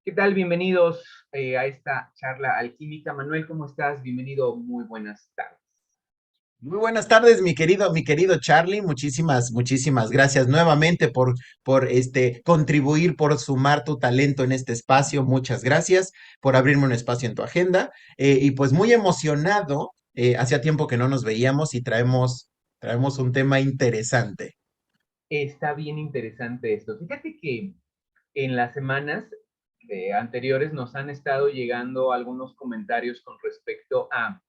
¿Qué tal? Bienvenidos a esta charla alquímica. Manuel, ¿cómo estás? Bienvenido, muy buenas tardes. Muy buenas tardes, mi querido Charlie. Muchísimas gracias nuevamente por contribuir, por sumar tu talento en este espacio. Muchas gracias por abrirme un espacio en tu agenda. Y pues muy emocionado. Hacía tiempo que no nos veíamos y traemos un tema interesante. Está bien interesante esto. Fíjate que en las semanas anteriores nos han estado llegando algunos comentarios con respecto a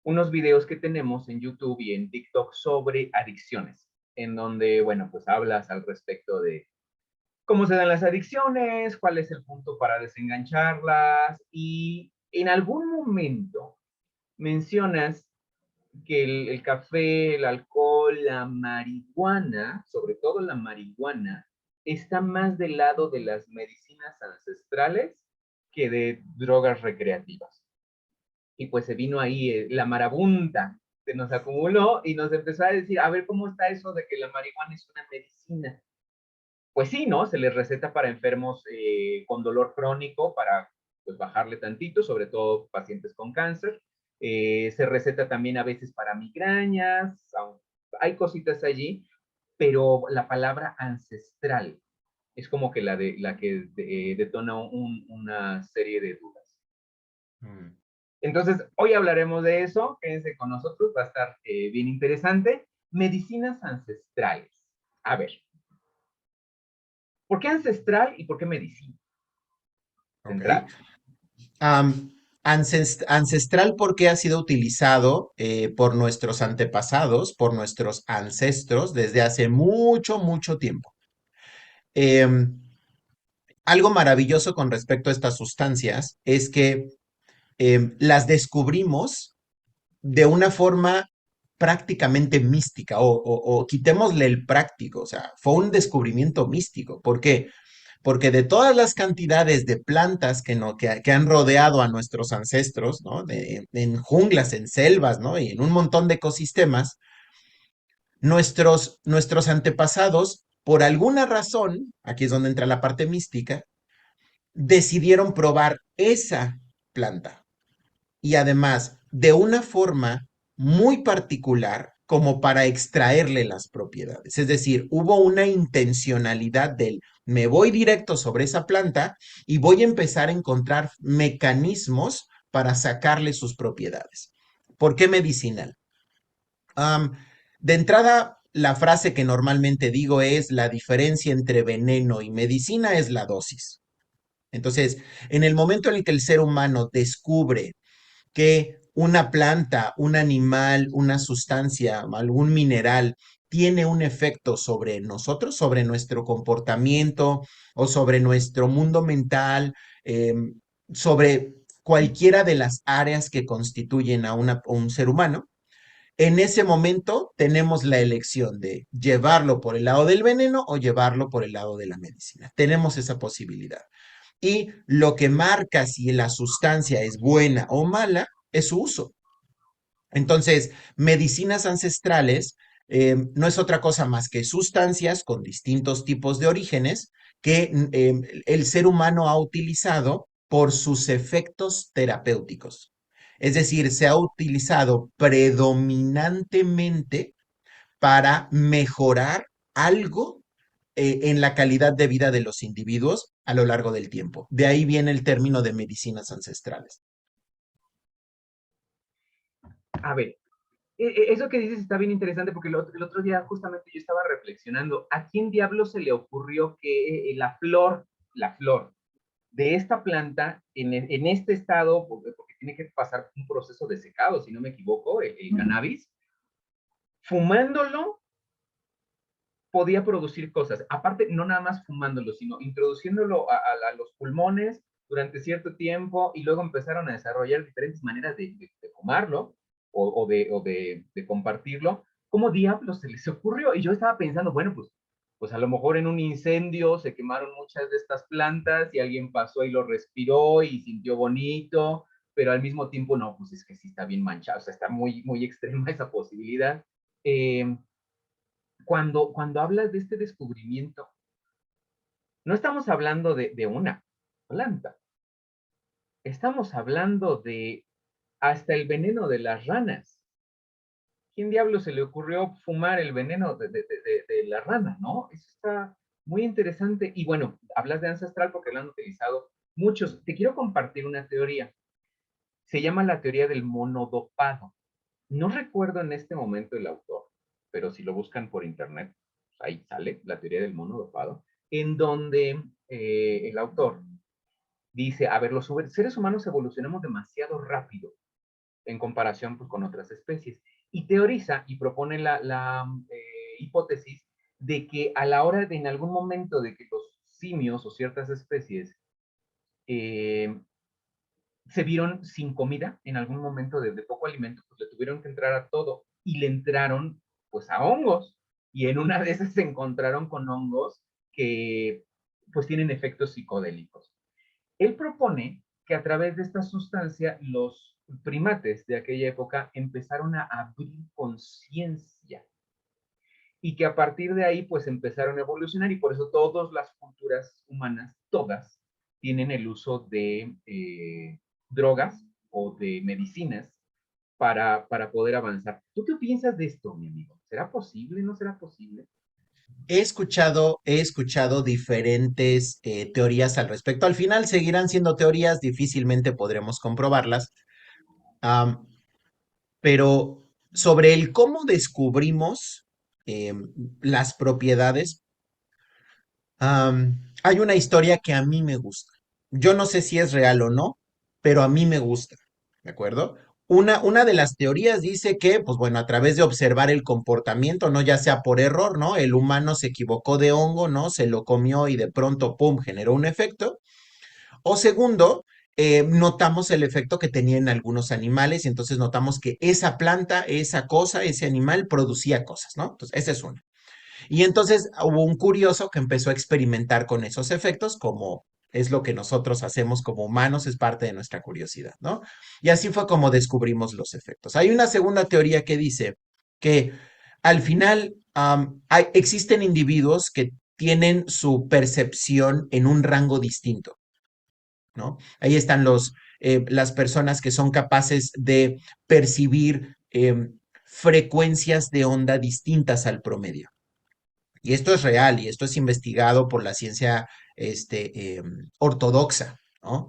unos videos que tenemos en YouTube y en TikTok sobre adicciones, en donde, bueno, pues hablas al respecto de cómo se dan las adicciones, cuál es el punto para desengancharlas y en algún momento mencionas que el café, el alcohol, la marihuana, sobre todo la marihuana, está más del lado de las medicinas ancestrales que de drogas recreativas. Y pues se vino ahí la marabunta, se nos acumuló y nos empezó a decir, a ver, ¿cómo está eso de que la marihuana es una medicina? Pues sí, ¿no? Se les receta para enfermos con dolor crónico, para pues, bajarle tantito, sobre todo pacientes con cáncer. Se receta también a veces para migrañas, hay cositas allí, pero la palabra ancestral es como que la que detona una serie de dudas. Mm. Entonces, hoy hablaremos de eso, quédense con nosotros, va a estar bien interesante. Medicinas ancestrales. A ver, ¿por qué ancestral y por qué medicina? Ok. Central. Ancestral porque ha sido utilizado por nuestros antepasados, por nuestros ancestros desde hace mucho tiempo. Em, Algo maravilloso con respecto a estas sustancias es que las descubrimos de una forma prácticamente mística o quitémosle el práctico, o sea, fue un descubrimiento místico. ¿Por qué? Porque de todas las cantidades de plantas que han rodeado a nuestros ancestros, ¿no? En junglas, en selvas, ¿no? Y en un montón de ecosistemas, nuestros antepasados, por alguna razón, aquí es donde entra la parte mística, decidieron probar esa planta y además de una forma muy particular como para extraerle las propiedades. Es decir, hubo una intencionalidad del me voy directo sobre esa planta y voy a empezar a encontrar mecanismos para sacarle sus propiedades. ¿Por qué medicinal? Um, de entrada, la frase que normalmente digo es la diferencia entre veneno y medicina es la dosis. Entonces, en el momento en el que el ser humano descubre que una planta, un animal, una sustancia, algún mineral tiene un efecto sobre nosotros, sobre nuestro comportamiento o sobre nuestro mundo mental, eh, sobre cualquiera de las áreas que constituyen a un ser humano, en ese momento tenemos la elección de llevarlo por el lado del veneno o llevarlo por el lado de la medicina. Tenemos esa posibilidad. Y lo que marca si la sustancia es buena o mala es su uso. Entonces, medicinas ancestrales no es otra cosa más que sustancias con distintos tipos de orígenes que el ser humano ha utilizado por sus efectos terapéuticos. Es decir, se ha utilizado predominantemente para mejorar algo en la calidad de vida de los individuos a lo largo del tiempo. De ahí viene el término de medicinas ancestrales. A ver, eso que dices está bien interesante porque el otro día justamente yo estaba reflexionando, ¿a quién diablo se le ocurrió que la flor de esta planta en este estado, porque tiene que pasar un proceso de secado, si no me equivoco, el cannabis, fumándolo podía producir cosas. Aparte, no nada más fumándolo, sino introduciéndolo a los pulmones durante cierto tiempo y luego empezaron a desarrollar diferentes maneras de fumarlo o de compartirlo. ¿Cómo diablos se les ocurrió? Y yo estaba pensando, bueno, pues a lo mejor en un incendio se quemaron muchas de estas plantas y alguien pasó y lo respiró y sintió bonito, pero al mismo tiempo no, pues es que sí está bien manchado, o sea, está muy extrema esa posibilidad. Eh, cuando hablas de este descubrimiento, no estamos hablando de una. planta. Estamos hablando de hasta el veneno de las ranas. ¿Quién diablo se le ocurrió fumar el veneno de la rana, no? Eso está muy interesante. Y bueno, hablas de ancestral porque lo han utilizado muchos. Te quiero compartir una teoría. Se llama la teoría del monodopado. No recuerdo en este momento el autor, pero si lo buscan por internet, ahí sale la teoría del monodopado, en donde el autor dice, a ver, los seres humanos evolucionamos demasiado rápido en comparación pues, con otras especies. Y teoriza y propone la hipótesis de que a la hora de en algún momento de que los simios o ciertas especies eh, se vieron sin comida en algún momento de poco alimento, pues le tuvieron que entrar a todo y le entraron pues a hongos. Y en una de esas se encontraron con hongos que pues tienen efectos psicodélicos. Él propone que a través de esta sustancia los primates de aquella época empezaron a abrir conciencia y que a partir de ahí pues empezaron a evolucionar y por eso todas las culturas humanas, todas, tienen el uso de drogas o de medicinas para poder avanzar. ¿Tú qué piensas de esto, mi amigo? ¿Será posible? ¿No será posible? He escuchado diferentes teorías al respecto. Al final seguirán siendo teorías, difícilmente podremos comprobarlas, am, pero sobre el cómo descubrimos las propiedades, hay una historia que a mí me gusta. Yo no sé si es real o no, pero a mí me gusta, ¿de acuerdo? Una de las teorías dice que, pues bueno, a través de observar el comportamiento, ¿no? Ya sea por error, ¿no? El humano se equivocó de hongo, ¿no? Se lo comió y de pronto, ¡pum!, generó un efecto. O segundo, notamos el efecto que tenía en algunos animales y entonces notamos que esa planta, esa cosa, ese animal producía cosas, ¿no? Entonces, esa es una. Y entonces hubo un curioso que empezó a experimentar con esos efectos, como es lo que nosotros hacemos como humanos, es parte de nuestra curiosidad, ¿no? Y así fue como descubrimos los efectos. Hay una segunda teoría que dice que al final existen individuos que tienen su percepción en un rango distinto, ¿no? Ahí están las personas que son capaces de percibir frecuencias de onda distintas al promedio. Y esto es real y esto es investigado por la ciencia ortodoxa, ¿no?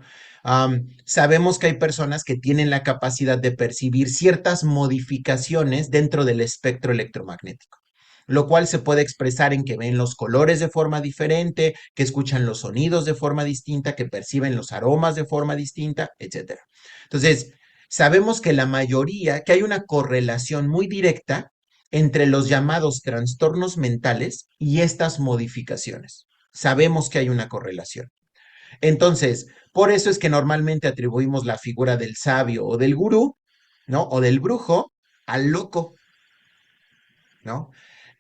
Sabemos que hay personas que tienen la capacidad de percibir ciertas modificaciones dentro del espectro electromagnético, lo cual se puede expresar en que ven los colores de forma diferente, que escuchan los sonidos de forma distinta, que perciben los aromas de forma distinta, etcétera. Entonces, sabemos que la mayoría, que hay una correlación muy directa entre los llamados trastornos mentales y estas modificaciones. Sabemos que hay una correlación. Entonces, por eso es que normalmente atribuimos la figura del sabio o del gurú, ¿no? O del brujo al loco, ¿no?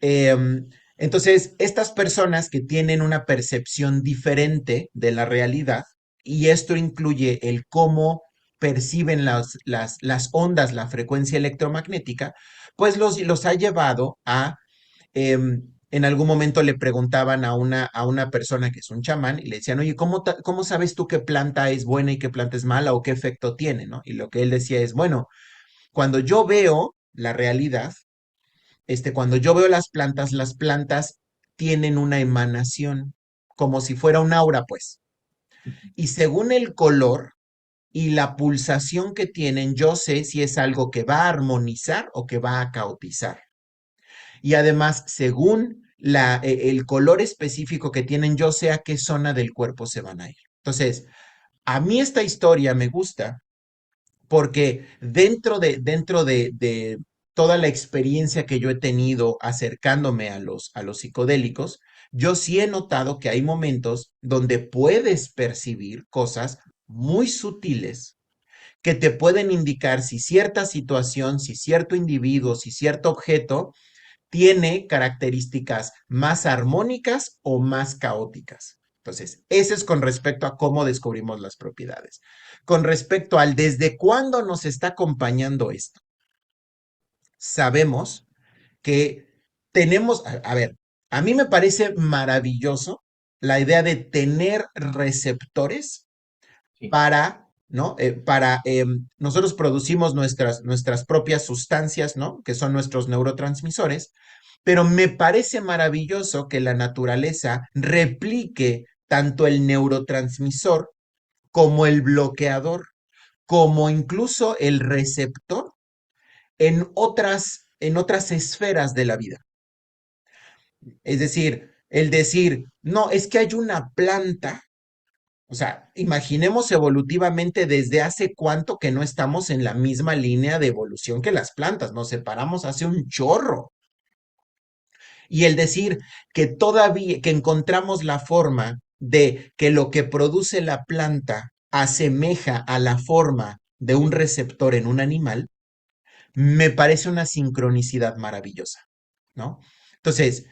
Entonces, estas personas que tienen una percepción diferente de la realidad, y esto incluye el cómo perciben las ondas, la frecuencia electromagnética, pues los ha llevado a en algún momento le preguntaban a una persona que es un chamán y le decían, oye, ¿cómo sabes tú qué planta es buena y qué planta es mala o qué efecto tiene, ¿no? Y lo que él decía es, bueno, cuando yo veo la realidad, cuando yo veo las plantas tienen una emanación, como si fuera un aura, pues. Y según el color y la pulsación que tienen, yo sé si es algo que va a armonizar o que va a caotizar. Y además, según el color específico que tienen, yo sé a qué zona del cuerpo se van a ir. Entonces, a mí esta historia me gusta porque dentro de toda la experiencia que yo he tenido acercándome a los psicodélicos, yo sí he notado que hay momentos donde puedes percibir cosas muy sutiles que te pueden indicar si cierta situación, si cierto individuo, si cierto objeto tiene características más armónicas o más caóticas. Entonces, ese es con respecto a cómo descubrimos las propiedades. Con respecto al desde cuándo nos está acompañando esto, sabemos que tenemos, a ver, a mí me parece maravilloso la idea de tener receptores Sí. para, ¿no? Nosotros producimos nuestras propias sustancias, ¿no? Que son nuestros neurotransmisores, pero me parece maravilloso que la naturaleza replique tanto el neurotransmisor como el bloqueador, como incluso el receptor en otras esferas de la vida. Es decir, el decir, no, es que hay una planta. O sea, imaginemos evolutivamente desde hace cuánto que no estamos en la misma línea de evolución que las plantas, nos separamos hace un chorro. Y el decir que todavía, que encontramos la forma de que lo que produce la planta asemeja a la forma de un receptor en un animal, me parece una sincronicidad maravillosa, ¿no? Entonces,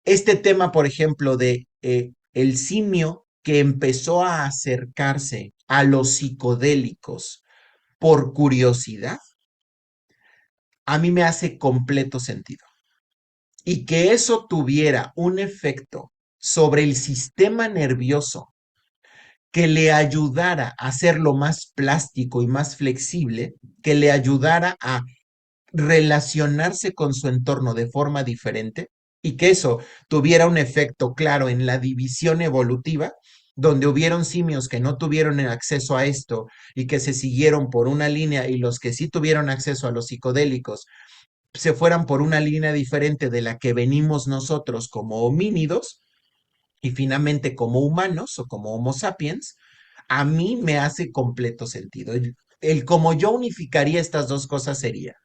este tema, por ejemplo, de el simio que empezó a acercarse a los psicodélicos por curiosidad, a mí me hace completo sentido. Y que eso tuviera un efecto sobre el sistema nervioso que le ayudara a hacerlo más plástico y más flexible, que le ayudara a relacionarse con su entorno de forma diferente y que eso tuviera un efecto claro en la división evolutiva, donde hubieron simios que no tuvieron el acceso a esto y que se siguieron por una línea y los que sí tuvieron acceso a los psicodélicos se fueran por una línea diferente de la que venimos nosotros como homínidos y finalmente como humanos o como Homo sapiens, a mí me hace completo sentido. El cómo yo unificaría estas dos cosas sería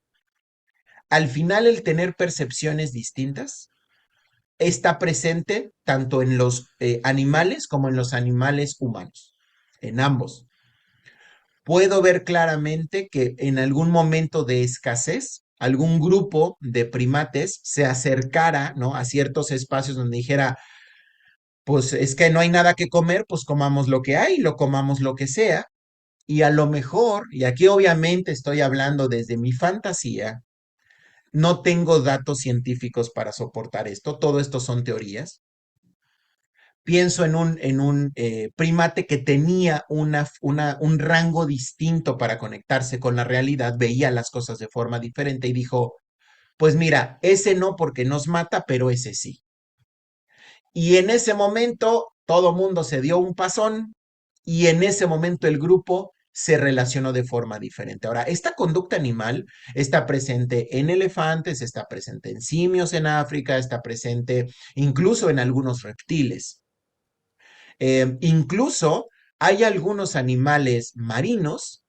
al final el tener percepciones distintas está presente tanto en los animales como en los animales humanos, en ambos. Puedo ver claramente que en algún momento de escasez, algún grupo de primates se acercara, ¿no? A ciertos espacios donde dijera, pues es que no hay nada que comer, pues comamos lo que hay, lo comamos lo que sea. Y a lo mejor, y aquí obviamente estoy hablando desde mi fantasía, no tengo datos científicos para soportar esto, todo esto son teorías. Pienso en un primate que tenía un rango distinto para conectarse con la realidad, veía las cosas de forma diferente y dijo, pues mira, ese no porque nos mata, pero ese sí. Y en ese momento todo mundo se dio un pasón y en ese momento el grupo se relacionó de forma diferente. Ahora, esta conducta animal está presente en elefantes, está presente en simios en África, está presente incluso en algunos reptiles. Incluso hay algunos animales marinos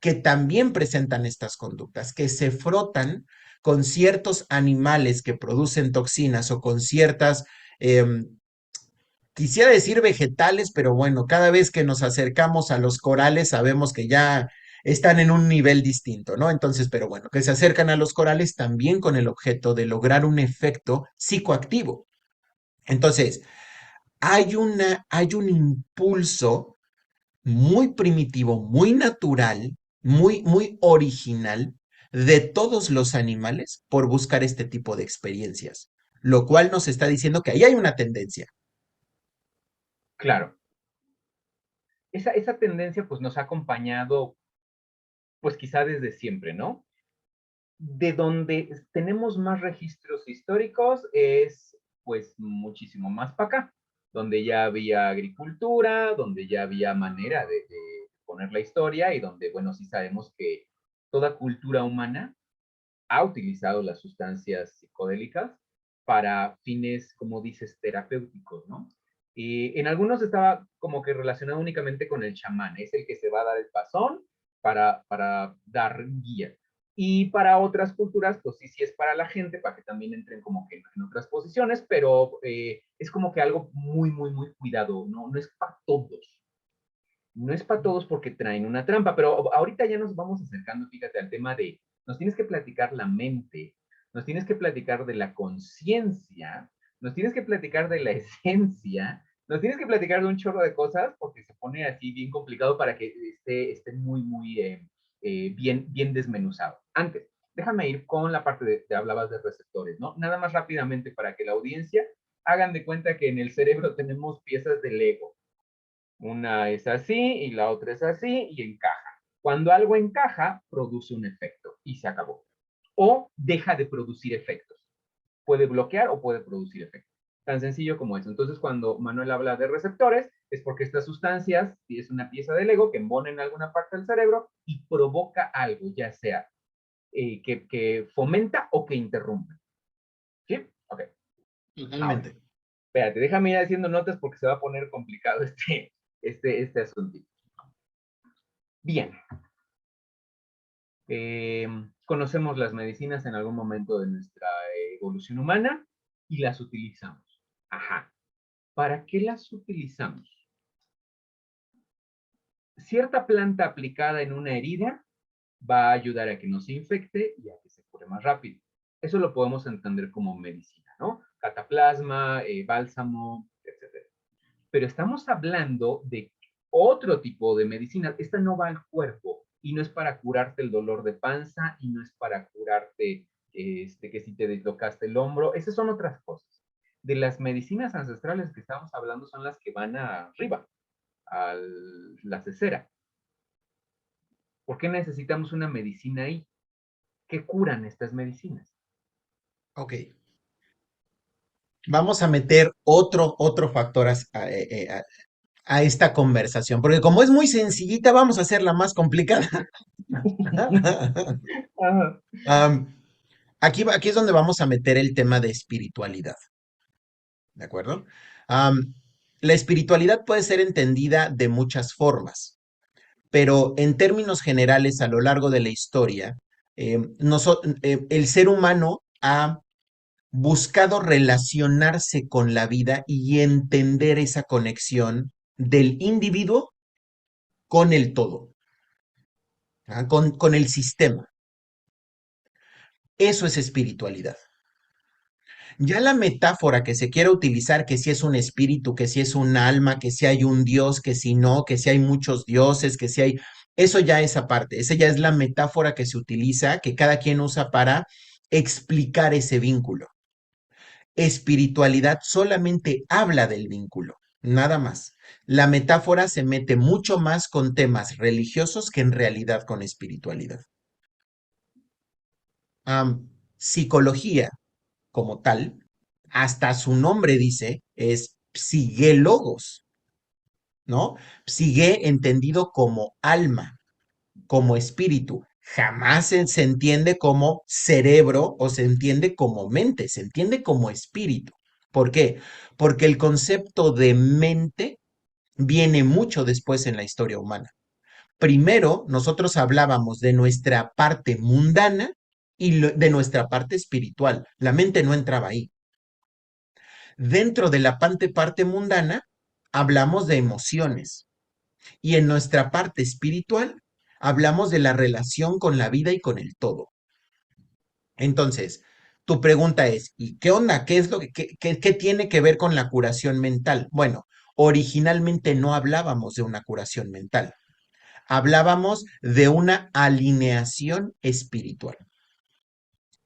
que también presentan estas conductas, que se frotan con ciertos animales que producen toxinas o con ciertas eh, quisiera decir vegetales, pero bueno, cada vez que nos acercamos a los corales sabemos que ya están en un nivel distinto, ¿no? Entonces, pero bueno, que se acercan a los corales también con el objeto de lograr un efecto psicoactivo. Entonces, hay un impulso muy primitivo, muy natural, muy original de todos los animales por buscar este tipo de experiencias, lo cual nos está diciendo que ahí hay una tendencia. Claro. Esa tendencia pues nos ha acompañado pues quizá desde siempre, ¿no? De donde tenemos más registros históricos es pues muchísimo más para acá, donde ya había agricultura, donde ya había manera de poner la historia y donde, bueno, sí sabemos que toda cultura humana ha utilizado las sustancias psicodélicas para fines, como dices, terapéuticos, ¿no? Y en algunos estaba como que relacionado únicamente con el chamán, es el que se va a dar el pasón para dar guía. Y para otras culturas, pues sí, sí es para la gente, para que también entren como que en otras posiciones, pero es como que algo muy cuidado, ¿no? No es para todos. No es para todos porque traen una trampa, pero ahorita ya nos vamos acercando, fíjate, al tema de, nos tienes que platicar la mente, nos tienes que platicar de la conciencia, nos tienes que platicar de la esencia, nos tienes que platicar de un chorro de cosas porque se pone así bien complicado para que esté bien desmenuzado. Antes, déjame ir con la parte de hablabas de receptores, ¿no? Nada más rápidamente para que la audiencia hagan de cuenta que en el cerebro tenemos piezas de Lego. Una es así y la otra es así y encaja. Cuando algo encaja, produce un efecto y se acabó. O deja de producir efectos. Puede bloquear o puede producir efectos. Tan sencillo como eso. Entonces, cuando Manuel habla de receptores, es porque estas sustancias es una pieza del ego que embona en alguna parte del cerebro y provoca algo, ya sea que fomenta o que interrumpe. ¿Sí? Ok. Ahora, Totalmente. espérate, déjame ir haciendo notas porque se va a poner complicado este asunto. Bien. Conocemos las medicinas en algún momento de nuestra evolución humana y las utilizamos. Ajá. ¿Para qué las utilizamos? Cierta planta aplicada en una herida va a ayudar a que no se infecte y a que se cure más rápido. Eso lo podemos entender como medicina, ¿no? Cataplasma, bálsamo, etcétera. Pero estamos hablando de otro tipo de medicina. Esta no va al cuerpo y no es para curarte el dolor de panza y no es para curarte que si te dislocaste el hombro. Esas son otras cosas. De las medicinas ancestrales que estamos hablando son las que van arriba, a la cesera. ¿Por qué necesitamos una medicina ahí? ¿Qué curan estas medicinas? Ok. Vamos a meter otro factor a esta conversación, porque como es muy sencillita, vamos a hacerla más complicada. Ajá. Am, aquí es donde vamos a meter el tema de espiritualidad, ¿de acuerdo? Am, la espiritualidad puede ser entendida de muchas formas, pero en términos generales, a lo largo de la historia, el ser humano ha buscado relacionarse con la vida y entender esa conexión del individuo con el todo, con el sistema. Eso es espiritualidad. Ya la metáfora que se quiera utilizar, que si es un espíritu, que si es un alma, que si hay un dios, que si no, que si hay muchos dioses, que si hay... Eso ya es aparte, esa ya es la metáfora que se utiliza, que cada quien usa para explicar ese vínculo. Espiritualidad solamente habla del vínculo, nada más. La metáfora se mete mucho más con temas religiosos que en realidad con espiritualidad. Psicología como tal, hasta su nombre dice, es psigelogos, ¿no? Psigue entendido como alma, como espíritu. Jamás se entiende como cerebro o se entiende como mente, se entiende como espíritu. ¿Por qué? Porque el concepto de mente viene mucho después en la historia humana. Primero, nosotros hablábamos de nuestra parte mundana y de nuestra parte espiritual. La mente no entraba ahí. Dentro de la parte mundana, hablamos de emociones y en nuestra parte espiritual, hablamos de la relación con la vida y con el todo. Entonces, tu pregunta es, ¿y qué onda? ¿Qué es lo qué tiene que ver con la curación mental? Bueno, originalmente no hablábamos de una curación mental, hablábamos de una alineación espiritual.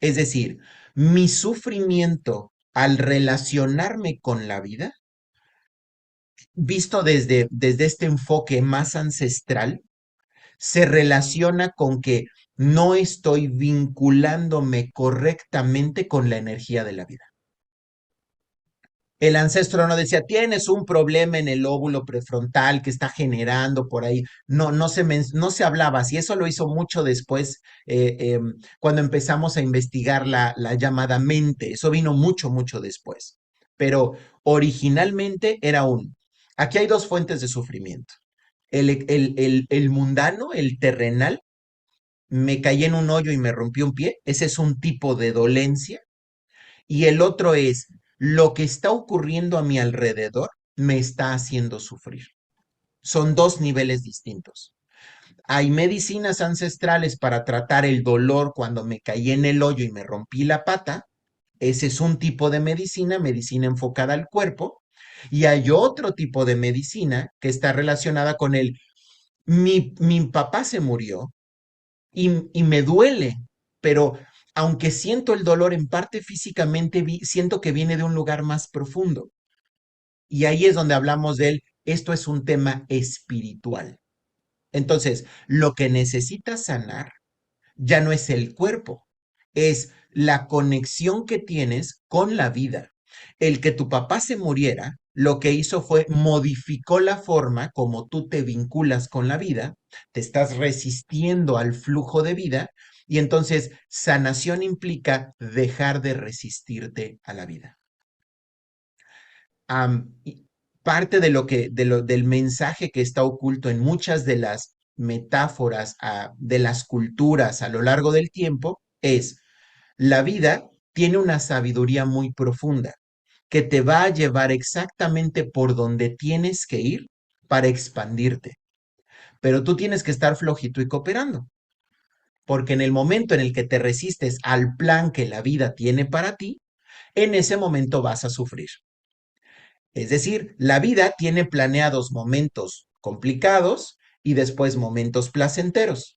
Es decir, mi sufrimiento al relacionarme con la vida visto desde este enfoque más ancestral, se relaciona con que no estoy vinculándome correctamente con la energía de la vida. El ancestro no decía, tienes un problema en el óvulo prefrontal que está generando por ahí. No se hablaba así. Eso lo hizo mucho después, cuando empezamos a investigar la llamada mente. Eso vino mucho después. Pero originalmente era aquí hay dos fuentes de sufrimiento. El mundano, el terrenal, me caí en un hoyo y me rompí un pie. Ese es un tipo de dolencia y el otro es lo que está ocurriendo a mi alrededor me está haciendo sufrir. Son dos niveles distintos. Hay medicinas ancestrales para tratar el dolor cuando me caí en el hoyo y me rompí la pata. Ese es un tipo de medicina, medicina enfocada al cuerpo. Y hay otro tipo de medicina que está relacionada con mi papá se murió y me duele, pero aunque siento el dolor en parte físicamente, siento que viene de un lugar más profundo. Y ahí es donde hablamos del esto es un tema espiritual. Entonces, lo que necesitas sanar ya no es el cuerpo, es la conexión que tienes con la vida. El que tu papá se muriera, lo que hizo fue modificó la forma como tú te vinculas con la vida, te estás resistiendo al flujo de vida y entonces sanación implica dejar de resistirte a la vida. Y parte de del mensaje que está oculto en muchas de las metáforas de las culturas a lo largo del tiempo es la vida tiene una sabiduría muy profunda que te va a llevar exactamente por donde tienes que ir para expandirte. Pero tú tienes que estar flojito y cooperando, porque en el momento en el que te resistes al plan que la vida tiene para ti, en ese momento vas a sufrir. Es decir, la vida tiene planeados momentos complicados y después momentos placenteros.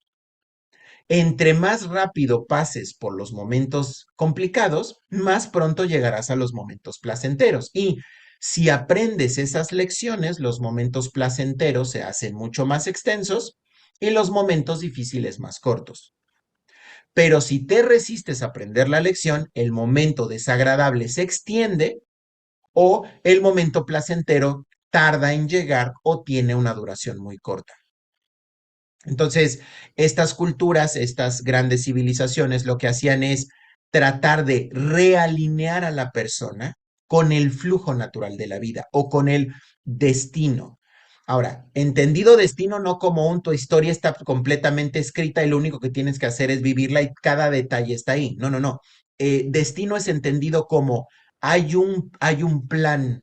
Entre más rápido pases por los momentos complicados, más pronto llegarás a los momentos placenteros. Y si aprendes esas lecciones, los momentos placenteros se hacen mucho más extensos y los momentos difíciles más cortos. Pero si te resistes a aprender la lección, el momento desagradable se extiende o el momento placentero tarda en llegar o tiene una duración muy corta. Entonces, estas culturas, estas grandes civilizaciones, lo que hacían es tratar de realinear a la persona con el flujo natural de la vida o con el destino. Ahora, entendido destino no como tu historia está completamente escrita y lo único que tienes que hacer es vivirla y cada detalle está ahí. No, no, no. Destino es entendido como hay un plan.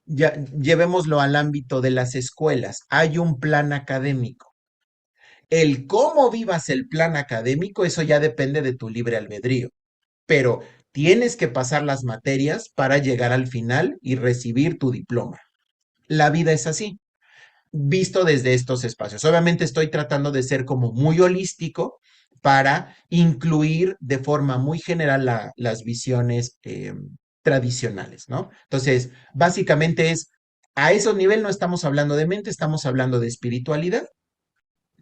Ya, llevémoslo al ámbito de las escuelas. Hay un plan académico. El cómo vivas el plan académico, eso ya depende de tu libre albedrío, pero tienes que pasar las materias para llegar al final y recibir tu diploma. La vida es así, visto desde estos espacios. Obviamente estoy tratando de ser como muy holístico para incluir de forma muy general las visiones tradicionales, ¿no? Entonces, básicamente a ese nivel no estamos hablando de mente, estamos hablando de espiritualidad.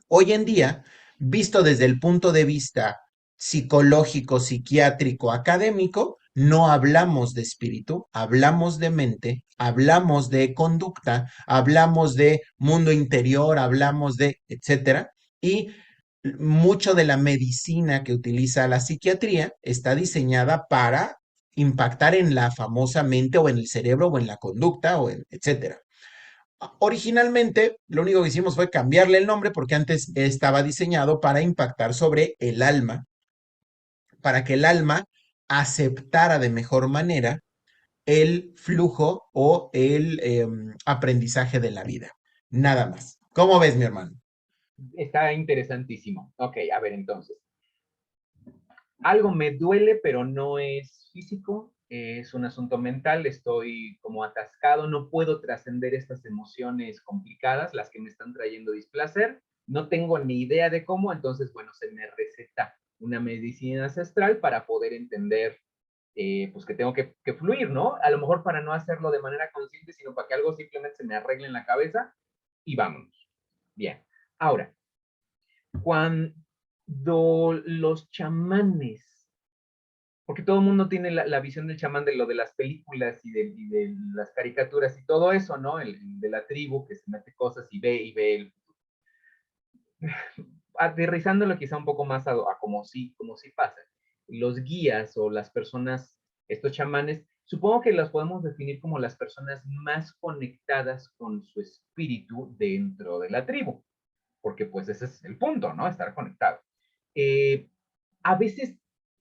Hoy en día, visto desde el punto de vista psicológico, psiquiátrico, académico, no hablamos de espíritu, hablamos de mente, hablamos de conducta, hablamos de mundo interior, hablamos de etcétera. Y mucho de la medicina que utiliza la psiquiatría está diseñada para impactar en la famosa mente o en el cerebro o en la conducta o en etcétera. Originalmente, lo único que hicimos fue cambiarle el nombre porque antes estaba diseñado para impactar sobre el alma, para que el alma aceptara de mejor manera el flujo o el aprendizaje de la vida. Nada más. ¿Cómo ves, mi hermano? Está interesantísimo. Ok, a ver, entonces. Algo me duele, pero no es físico, es un asunto mental, estoy como atascado, no puedo trascender estas emociones complicadas, las que me están trayendo displacer, no tengo ni idea de cómo, entonces, bueno, se me receta una medicina ancestral para poder entender, pues que tengo que fluir, ¿no? A lo mejor para no hacerlo de manera consciente, sino para que algo simplemente se me arregle en la cabeza y vámonos. Bien, ahora, cuando los chamanes, porque todo el mundo tiene la visión del chamán de lo de las películas y de las caricaturas y todo eso, ¿no? El de la tribu que se mete cosas y ve aterrizándolo quizá un poco más a como si pasa. Los guías o las personas, estos chamanes, supongo que los podemos definir como las personas más conectadas con su espíritu dentro de la tribu, porque pues ese es el punto, ¿no? Estar conectado. Eh, a veces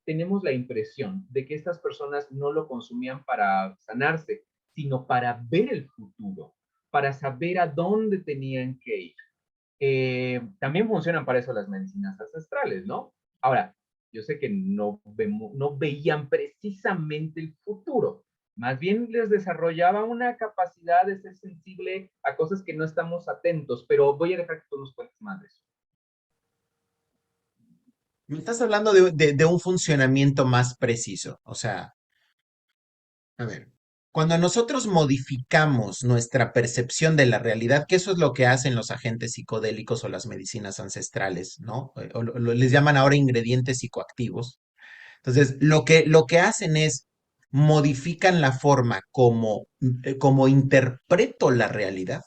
tenemos la impresión de que estas personas no lo consumían para sanarse, sino para ver el futuro, para saber a dónde tenían que ir. También funcionan para eso las medicinas ancestrales, ¿no? Ahora, yo sé que no veían precisamente el futuro, más bien les desarrollaba una capacidad de ser sensible a cosas que no estamos atentos, pero voy a dejar que tú nos cuentes más de eso. Me estás hablando de un funcionamiento más preciso. O sea, a ver, Cuando nosotros modificamos nuestra percepción de la realidad, que eso es lo que hacen los agentes psicodélicos o las medicinas ancestrales, ¿no? Les llaman ahora ingredientes psicoactivos. Entonces, lo que hacen es modifican la forma como interpreto la realidad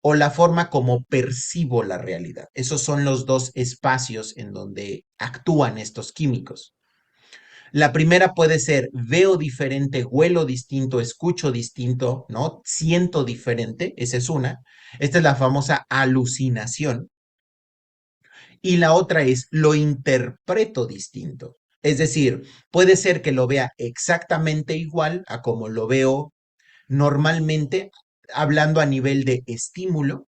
o la forma como percibo la realidad. Esos son los dos espacios en donde actúan estos químicos. La primera puede ser veo diferente, huelo distinto, escucho distinto, ¿no? Siento diferente, esa es una. Esta es la famosa alucinación. Y la otra es lo interpreto distinto. Es decir, puede ser que lo vea exactamente igual a como lo veo normalmente, hablando a nivel de estímulo.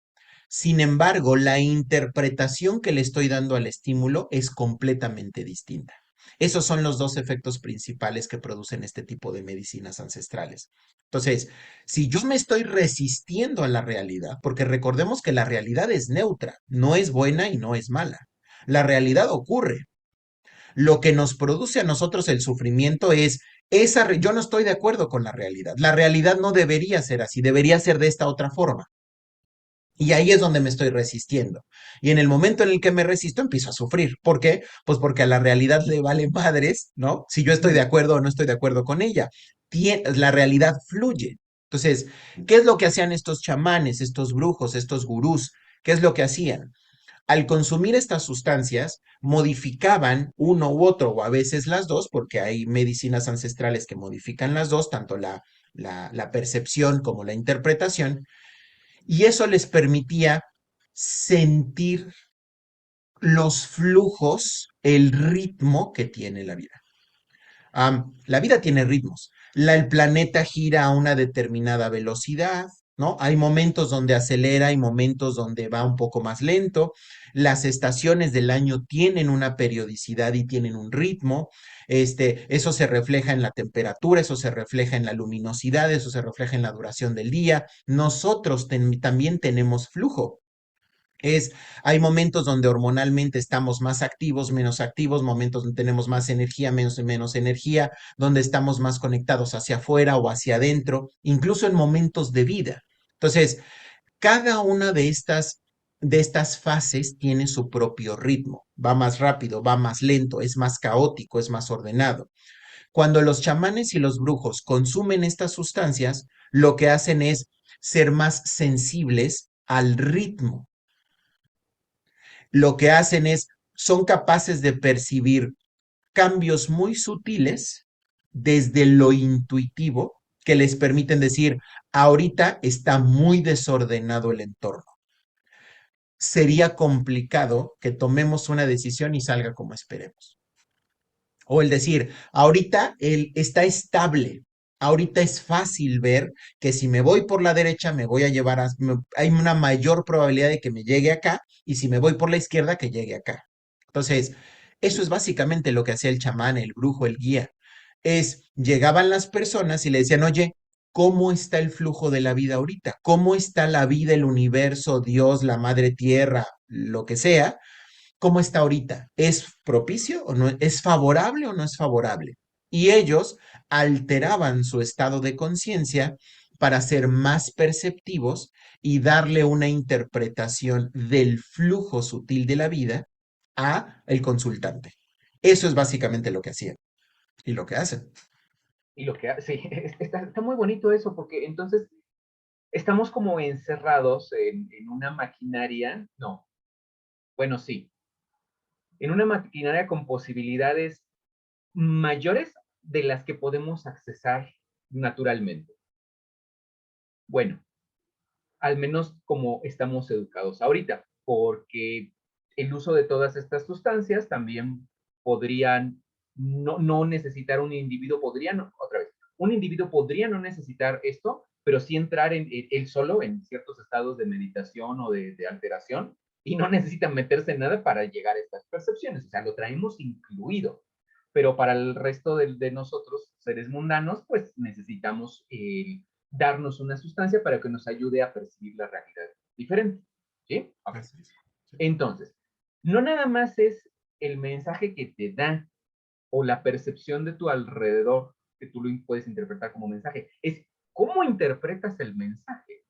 Sin embargo, la interpretación que le estoy dando al estímulo es completamente distinta. Esos son los dos efectos principales que producen este tipo de medicinas ancestrales. Entonces, si yo me estoy resistiendo a la realidad, porque recordemos que la realidad es neutra, no es buena y no es mala. La realidad ocurre. Lo que nos produce a nosotros el sufrimiento es yo no estoy de acuerdo con la realidad. La realidad no debería ser así, debería ser de esta otra forma. Y ahí es donde me estoy resistiendo. Y en el momento en el que me resisto, empiezo a sufrir. ¿Por qué? Pues porque a la realidad le vale madres, ¿no? Si yo estoy de acuerdo o no estoy de acuerdo con ella. La realidad fluye. Entonces, ¿qué es lo que hacían estos chamanes, estos brujos, estos gurús? ¿Qué es lo que hacían? Al consumir estas sustancias, modificaban uno u otro, o a veces las dos, porque hay medicinas ancestrales que modifican las dos, tanto la percepción como la interpretación, y eso les permitía sentir los flujos, el ritmo que tiene la vida. La vida tiene ritmos. El planeta gira a una determinada velocidad, ¿no? Hay momentos donde acelera, hay momentos donde va un poco más lento. Las estaciones del año tienen una periodicidad y tienen un ritmo. Eso se refleja en la temperatura, eso se refleja en la luminosidad, eso se refleja en la duración del día. Nosotros también tenemos flujo. Hay momentos donde hormonalmente estamos más activos, momentos donde tenemos más energía, menos energía, donde estamos más conectados hacia afuera o hacia adentro, incluso en momentos de vida. Entonces, cada una de estas fases tiene su propio ritmo. Va más rápido, va más lento, es más caótico, es más ordenado. Cuando los chamanes y los brujos consumen estas sustancias, lo que hacen es ser más sensibles al ritmo. Lo que hacen son capaces de percibir cambios muy sutiles desde lo intuitivo que les permiten decir, ahorita está muy desordenado el entorno. Sería complicado que tomemos una decisión y salga como esperemos. O el decir, ahorita él está estable. Ahorita es fácil ver que si me voy por la derecha me voy a llevar hay una mayor probabilidad de que me llegue acá y si me voy por la izquierda que llegue acá. Entonces, eso es básicamente lo que hacía el chamán, el brujo, el guía. Llegaban las personas y le decían, oye, ¿cómo está el flujo de la vida ahorita? ¿Cómo está la vida, el universo, Dios, la madre tierra, lo que sea? ¿Cómo está ahorita? ¿Es propicio o no? ¿Es favorable o no es favorable? Y ellos alteraban su estado de conciencia para ser más perceptivos y darle una interpretación del flujo sutil de la vida a el consultante. Eso es básicamente lo que hacían y lo que hacen. Y lo que sí, está muy bonito eso, porque entonces estamos como encerrados en una maquinaria, no, bueno, sí, en una maquinaria con posibilidades mayores de las que podemos accesar naturalmente. Bueno, al menos como estamos educados ahorita, porque el uso de todas estas sustancias también podrían no necesitar un individuo, otra vez, un individuo podría no necesitar esto, pero sí entrar él solo en ciertos estados de meditación o de alteración y no necesita meterse en nada para llegar a estas percepciones, o sea, lo traemos incluido. Pero para el resto de nosotros, seres mundanos, pues necesitamos darnos una sustancia para que nos ayude a percibir la realidad diferente. ¿Sí? Okay. Así es. Sí. Entonces, no nada más es el mensaje que te dan o la percepción de tu alrededor que tú lo puedes interpretar como mensaje, es cómo interpretas el mensaje.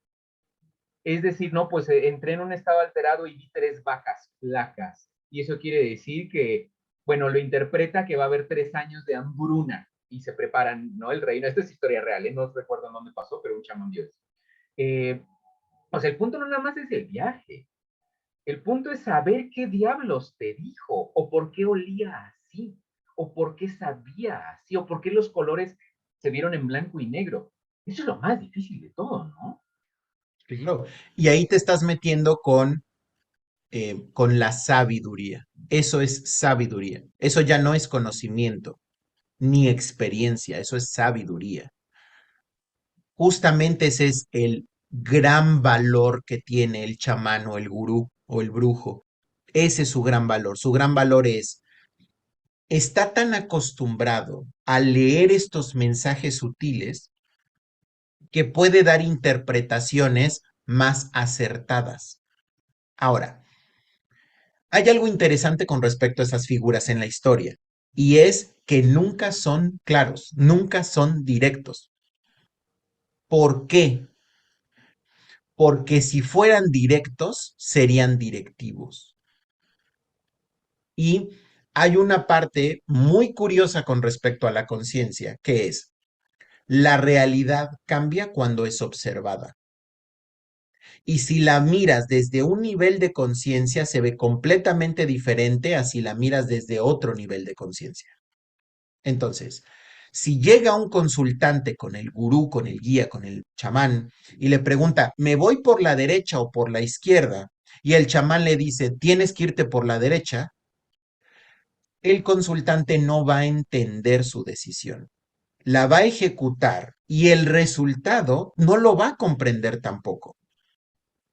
Es decir, no, pues entré en un estado alterado y vi 3 vacas flacas. Y eso quiere decir que, bueno, lo interpreta que va a haber 3 años de hambruna y se preparan, ¿no? El reino. Esta es historia real, ¿eh? No recuerdo dónde pasó, pero un chamán vio eso. O sea, el punto no nada más es el viaje. El punto es saber qué diablos te dijo, o por qué olía así, o por qué sabía así, o por qué los colores se vieron en blanco y negro. Eso es lo más difícil de todo, ¿no? Claro. Y ahí te estás metiendo con la sabiduría. Eso es sabiduría. Eso ya no es conocimiento ni experiencia, eso es sabiduría. Justamente ese es el gran valor que tiene el chamán o el gurú o el brujo. Ese es su gran valor. Su gran valor es, está tan acostumbrado a leer estos mensajes sutiles que puede dar interpretaciones más acertadas. Ahora, hay algo interesante con respecto a esas figuras en la historia, y es que nunca son claros, nunca son directos. ¿Por qué? Porque si fueran directos, serían directivos. Y hay una parte muy curiosa con respecto a la conciencia, que es, la realidad cambia cuando es observada. Y si la miras desde un nivel de conciencia, se ve completamente diferente a si la miras desde otro nivel de conciencia. Entonces, si llega un consultante con el gurú, con el guía, con el chamán, y le pregunta, ¿me voy por la derecha o por la izquierda? Y el chamán le dice, tienes que irte por la derecha, el consultante no va a entender su decisión, la va a ejecutar y el resultado no lo va a comprender tampoco.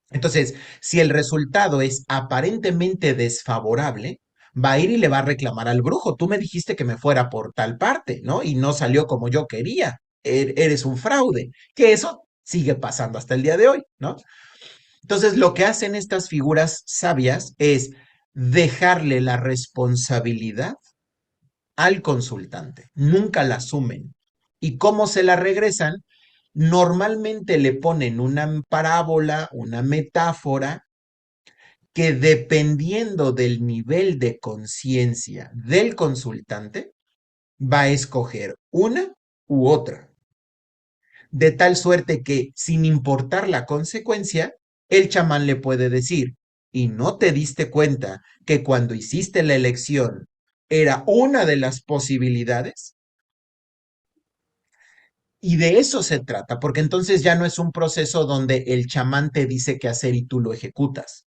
Entonces, si el resultado es aparentemente desfavorable, va a ir y le va a reclamar al brujo. Tú me dijiste que me fuera por tal parte, ¿no? Y no salió como yo quería. Eres un fraude. Que eso sigue pasando hasta el día de hoy, ¿no? Entonces, lo que hacen estas figuras sabias es dejarle la responsabilidad al consultante. Nunca la asumen. ¿Y cómo se la regresan? Normalmente le ponen una parábola, una metáfora, que dependiendo del nivel de conciencia del consultante, va a escoger una u otra. De tal suerte que, sin importar la consecuencia, el chamán le puede decir, ¿y no te diste cuenta que cuando hiciste la elección era una de las posibilidades? Y de eso se trata, porque entonces ya no es un proceso donde el chamán te dice qué hacer y tú lo ejecutas.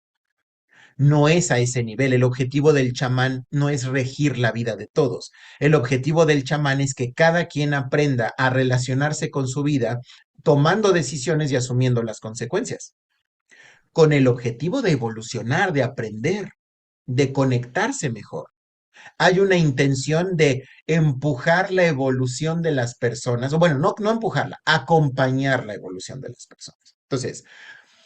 No es a ese nivel. El objetivo del chamán no es regir la vida de todos. El objetivo del chamán es que cada quien aprenda a relacionarse con su vida, tomando decisiones y asumiendo las consecuencias, con el objetivo de evolucionar, de aprender, de conectarse mejor. Hay una intención de empujar la evolución de las personas, o bueno, no empujarla, acompañar la evolución de las personas. Entonces,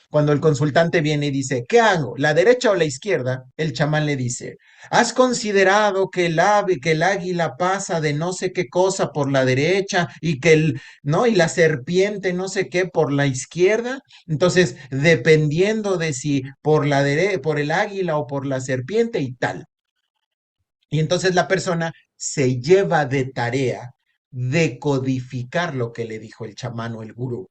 cuando el consultante viene y dice, ¿qué hago? ¿La derecha o la izquierda? El chamán le dice, ¿has considerado que el ave, que el águila pasa de no sé qué cosa por la derecha y que ¿no? Y la serpiente no sé qué por la izquierda? Entonces, dependiendo de si por por el águila o por la serpiente y tal. Y entonces la persona se lleva de tarea decodificar lo que le dijo el chamán o el gurú.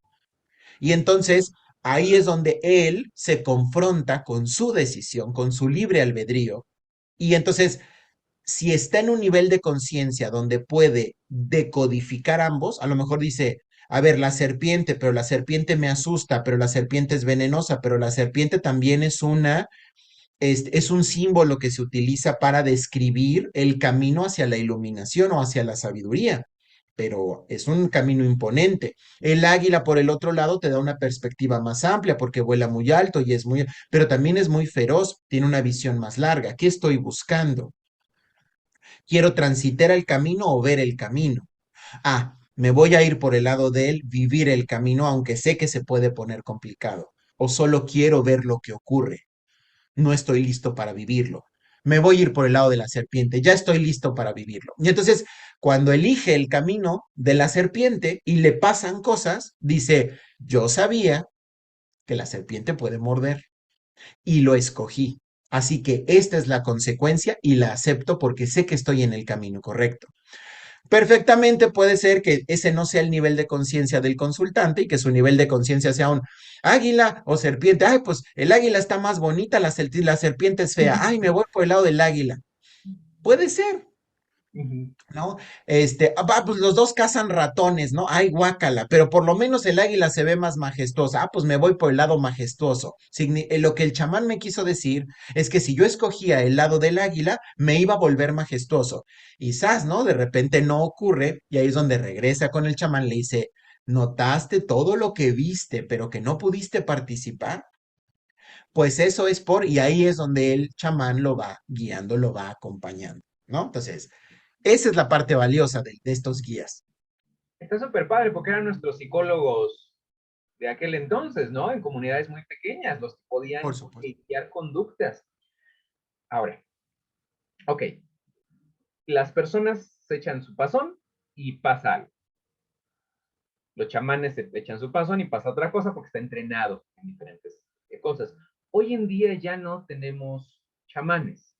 Y entonces ahí es donde él se confronta con su decisión, con su libre albedrío. Y entonces, si está en un nivel de conciencia donde puede decodificar ambos, a lo mejor dice, a ver, la serpiente, pero la serpiente me asusta, pero la serpiente es venenosa, pero la serpiente también es un símbolo que se utiliza para describir el camino hacia la iluminación o hacia la sabiduría, pero es un camino imponente. El águila, por el otro lado, te da una perspectiva más amplia porque vuela muy alto y pero también es muy feroz, tiene una visión más larga. ¿Qué estoy buscando? ¿Quiero transitar el camino o ver el camino? Ah, me voy a ir por el lado de él, vivir el camino, aunque sé que se puede poner complicado. O solo quiero ver lo que ocurre, no estoy listo para vivirlo. Me voy a ir por el lado de la serpiente, ya estoy listo para vivirlo. Y entonces, Cuando elige el camino de la serpiente y le pasan cosas, dice, yo sabía que la serpiente puede morder y lo escogí. Así que esta es la consecuencia y la acepto porque sé que estoy en el camino correcto. Perfectamente puede ser que ese no sea el nivel de conciencia del consultante y que su nivel de conciencia sea un águila o serpiente. Ay, pues el águila está más bonita, la serpiente es fea. Ay, me voy por el lado del águila. Puede ser, Ujú. ¿no? Pues los dos cazan ratones, ¿no? Ay, guácala, pero por lo menos el águila se ve más majestuosa. Pues me voy por el lado majestuoso. Lo que el chamán me quiso decir es que si yo escogía el lado del águila, me iba a volver majestuoso. Y quizás, ¿no? De repente no ocurre, y ahí es donde regresa con el chamán, le dice, ¿notaste todo lo que viste, pero que no pudiste participar? Pues eso es y ahí es donde el chamán lo va guiando, lo va acompañando, ¿no? Entonces, esa es la parte valiosa de estos guías. Está súper padre porque eran nuestros psicólogos de aquel entonces, ¿no? En comunidades muy pequeñas, los que Por podían supuesto. guiar conductas. Ahora, ok, las personas se echan su pasón y pasa algo. Los chamanes se echan su pasón y pasa otra cosa porque está entrenado en diferentes cosas. Hoy en día ya no tenemos chamanes.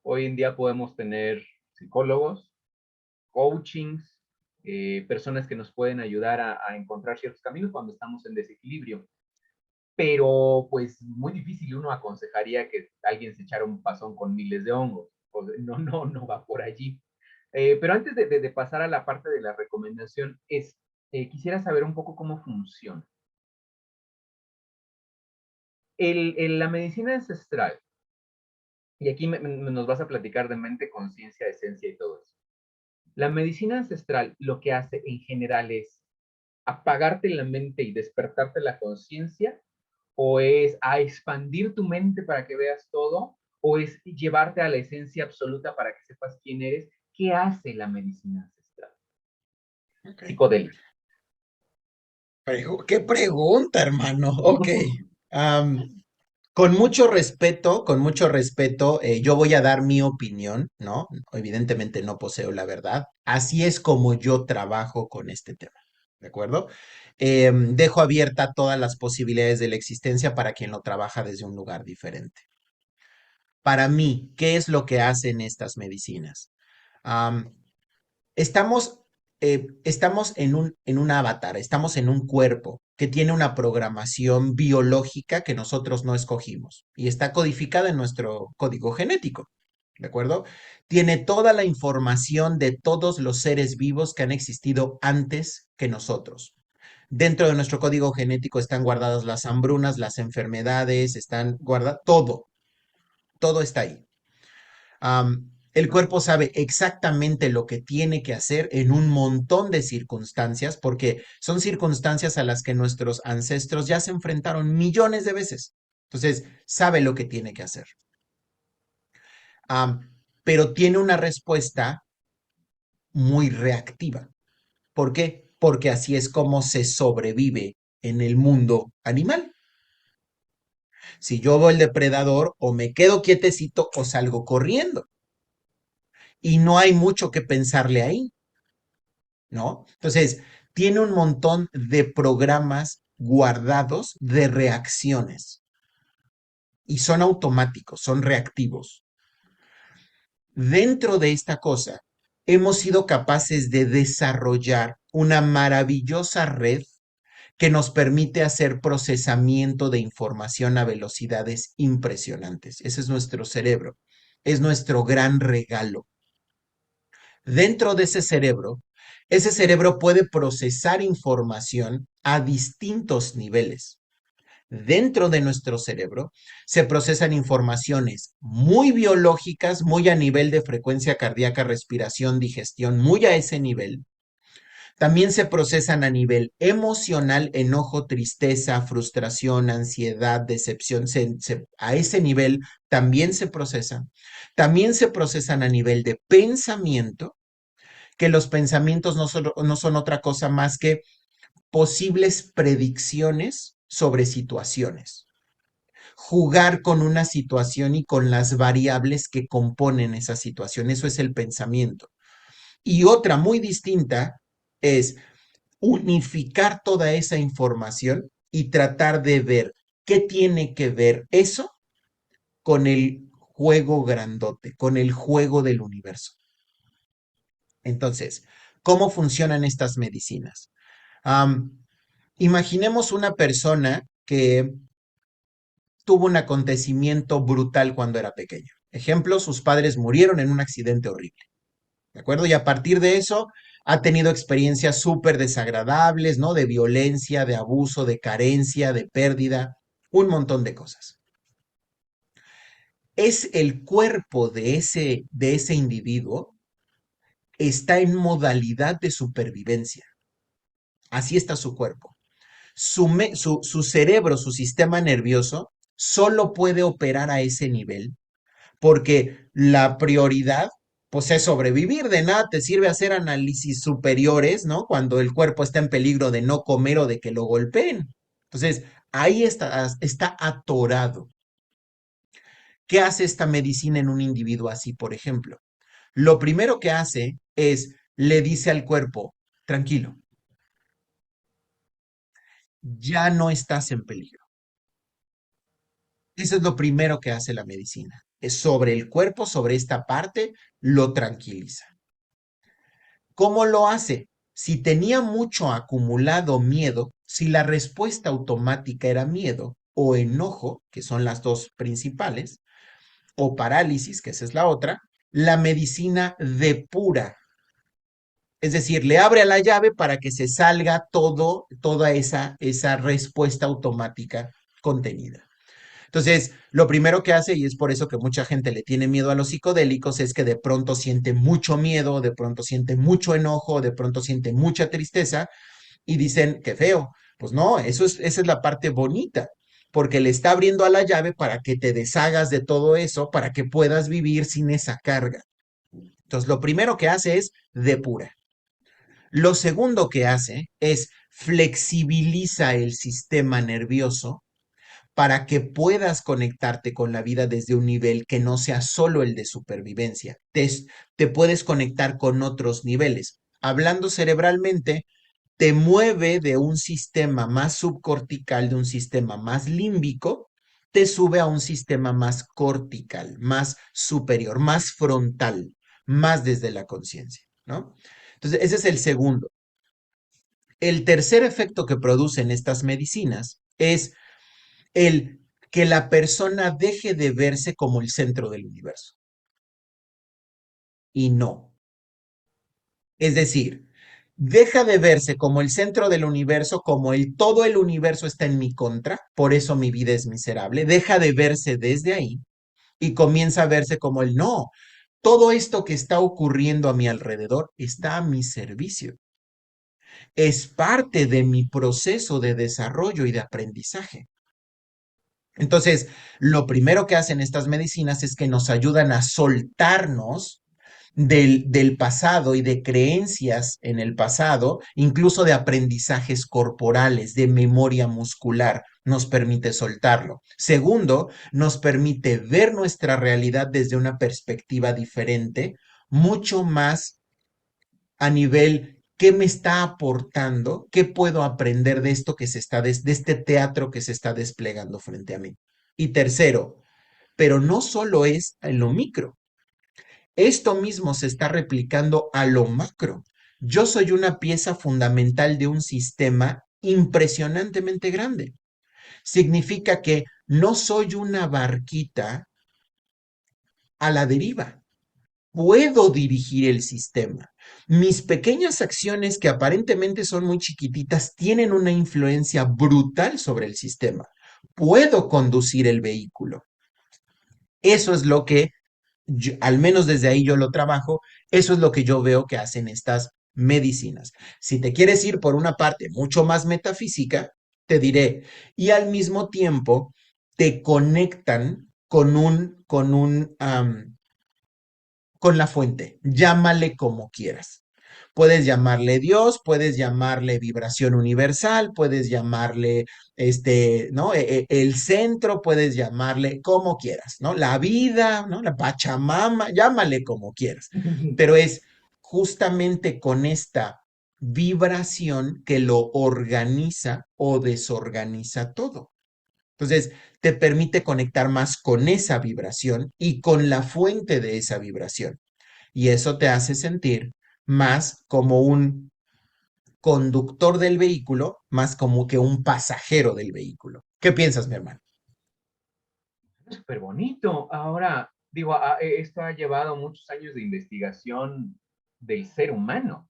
Hoy en día podemos tener psicólogos, coachings, personas que nos pueden ayudar a encontrar ciertos caminos cuando estamos en desequilibrio. Pero pues muy difícil uno aconsejaría que alguien se echara un pasón con miles de hongos. No va por allí. Pero antes de pasar a la parte de la recomendación, quisiera saber un poco cómo funciona. La medicina ancestral, y aquí nos vas a platicar de mente, conciencia, esencia y todo eso. La medicina ancestral lo que hace en general es apagarte la mente y despertarte la conciencia, o es a expandir tu mente para que veas todo, o es llevarte a la esencia absoluta para que sepas quién eres. ¿Qué hace la medicina ancestral? Ok. Psicodelia. ¿Qué pregunta, hermano? Ok. Am, con mucho respeto, yo voy a dar mi opinión, ¿no? Evidentemente no poseo la verdad. Así es como yo trabajo con este tema, ¿de acuerdo? Dejo abierta todas las posibilidades de la existencia para quien lo trabaja desde un lugar diferente. Para mí, ¿qué es lo que hacen estas medicinas? Am, Estamos, estamos en un avatar, estamos en un cuerpo que tiene una programación biológica que nosotros no escogimos y está codificada en nuestro código genético, ¿de acuerdo? Tiene toda la información de todos los seres vivos que han existido antes que nosotros. Dentro de nuestro código genético están guardadas las hambrunas, las enfermedades, están guardadas, todo está ahí. El cuerpo sabe exactamente lo que tiene que hacer en un montón de circunstancias, porque son circunstancias a las que nuestros ancestros ya se enfrentaron millones de veces. Entonces, sabe lo que tiene que hacer. Pero tiene una respuesta muy reactiva. ¿Por qué? Porque así es como se sobrevive en el mundo animal. Si yo veo el depredador, o me quedo quietecito o salgo corriendo. Y no hay mucho que pensarle ahí. ¿No? Entonces, tiene un montón de programas guardados de reacciones y son automáticos, son reactivos. Dentro de esta cosa, hemos sido capaces de desarrollar una maravillosa red que nos permite hacer procesamiento de información a velocidades impresionantes. Ese es nuestro cerebro, es nuestro gran regalo. Dentro de ese cerebro puede procesar información a distintos niveles. Dentro de nuestro cerebro se procesan informaciones muy biológicas, muy a nivel de frecuencia cardíaca, respiración, digestión, muy a ese nivel. También se procesan a nivel emocional, enojo, tristeza, frustración, ansiedad, decepción. A ese nivel también se procesan. También se procesan a nivel de pensamiento, que los pensamientos no son otra cosa más que posibles predicciones sobre situaciones. Jugar con una situación y con las variables que componen esa situación. Eso es el pensamiento. Y otra muy distinta es unificar toda esa información y tratar de ver qué tiene que ver eso con el juego grandote, con el juego del universo. Entonces, ¿cómo funcionan estas medicinas? Um, Imaginemos una persona que tuvo un acontecimiento brutal cuando era pequeño. Ejemplo, sus padres murieron en un accidente horrible. ¿De acuerdo? Y a partir de eso ha tenido experiencias súper desagradables, ¿no? De violencia, de abuso, de carencia, de pérdida, un montón de cosas. Es el cuerpo de ese individuo, está en modalidad de supervivencia. Así está su cuerpo. Su cerebro, su sistema nervioso, solo puede operar a ese nivel porque la prioridad, pues es sobrevivir. De nada te sirve hacer análisis superiores, ¿no? Cuando el cuerpo está en peligro de no comer o de que lo golpeen. Entonces, ahí está atorado. ¿Qué hace esta medicina en un individuo así, por ejemplo? Lo primero que hace es, le dice al cuerpo, tranquilo, ya no estás en peligro. Eso es lo primero que hace la medicina. Es sobre el cuerpo, sobre esta parte, lo tranquiliza. ¿Cómo lo hace? Si tenía mucho acumulado miedo, si la respuesta automática era miedo o enojo, que son las dos principales, o parálisis, que esa es la otra, la medicina depura. Es decir, le abre a la llave para que se salga toda esa respuesta automática contenida. Entonces, lo primero que hace, y es por eso que mucha gente le tiene miedo a los psicodélicos, es que de pronto siente mucho miedo, de pronto siente mucho enojo, de pronto siente mucha tristeza y dicen, qué feo. Pues no, esa es la parte bonita, porque le está abriendo a la llave para que te deshagas de todo eso, para que puedas vivir sin esa carga. Entonces, lo primero que hace es depura. Lo segundo que hace es flexibiliza el sistema nervioso para que puedas conectarte con la vida desde un nivel que no sea solo el de supervivencia. Te puedes conectar con otros niveles. Hablando cerebralmente, te mueve de un sistema más subcortical, de un sistema más límbico, te sube a un sistema más cortical, más superior, más frontal, más desde la conciencia, ¿no? Entonces, ese es el segundo. El tercer efecto que producen estas medicinas es el que la persona deje de verse como el centro del universo. Y no. Es decir, deja de verse como el centro del universo, como todo el universo está en mi contra, por eso mi vida es miserable. Deja de verse desde ahí y comienza a verse como el no. Todo esto que está ocurriendo a mi alrededor está a mi servicio. Es parte de mi proceso de desarrollo y de aprendizaje. Entonces, lo primero que hacen estas medicinas es que nos ayudan a soltarnos del pasado y de creencias en el pasado, incluso de aprendizajes corporales, de memoria muscular, nos permite soltarlo. Segundo, nos permite ver nuestra realidad desde una perspectiva diferente, mucho más a nivel qué me está aportando, qué puedo aprender de esto que de este teatro que se está desplegando frente a mí. Y tercero, pero no solo es en lo micro, esto mismo se está replicando a lo macro. Yo soy una pieza fundamental de un sistema impresionantemente grande. Significa que no soy una barquita a la deriva. Puedo dirigir el sistema. Mis pequeñas acciones, que aparentemente son muy chiquititas, tienen una influencia brutal sobre el sistema. Puedo conducir el vehículo. Eso es lo que al menos desde ahí yo lo trabajo, eso es lo que yo veo que hacen estas medicinas. Si te quieres ir por una parte mucho más metafísica, te diré, y al mismo tiempo te conectan con la fuente, llámale como quieras. Puedes llamarle Dios, puedes llamarle vibración universal, puedes llamarle ¿no? El centro, puedes llamarle como quieras, ¿no? La vida, ¿no? La Pachamama, llámale como quieras. Pero es justamente con esta vibración que lo organiza o desorganiza todo. Entonces, te permite conectar más con esa vibración y con la fuente de esa vibración. Y eso te hace sentir más como un conductor del vehículo, más como que un pasajero del vehículo. ¿Qué piensas, mi hermano? Es súper bonito. Ahora, digo, esto ha llevado muchos años de investigación del ser humano.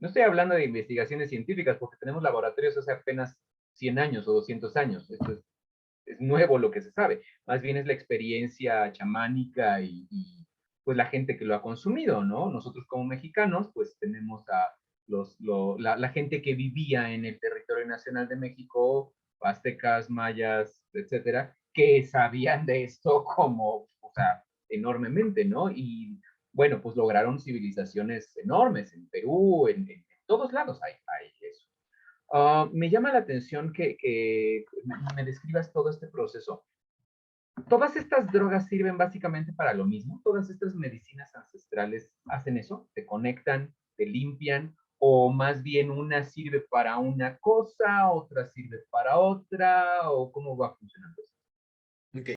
No estoy hablando de investigaciones científicas porque tenemos laboratorios hace apenas 100 años o 200 años. Esto es nuevo lo que se sabe. Más bien es la experiencia chamánica pues la gente que lo ha consumido, ¿no? Nosotros como mexicanos, pues tenemos a la gente que vivía en el territorio nacional de México, aztecas, mayas, etcétera, que sabían de esto como, o sea, enormemente, ¿no? Y bueno, pues lograron civilizaciones enormes en Perú, en todos lados hay eso. Me llama la atención que me describas todo este proceso. ¿Todas estas drogas sirven básicamente para lo mismo? ¿Todas estas medicinas ancestrales hacen eso? ¿Te conectan, te limpian? ¿O más bien una sirve para una cosa, otra sirve para otra? ¿O cómo va funcionando eso?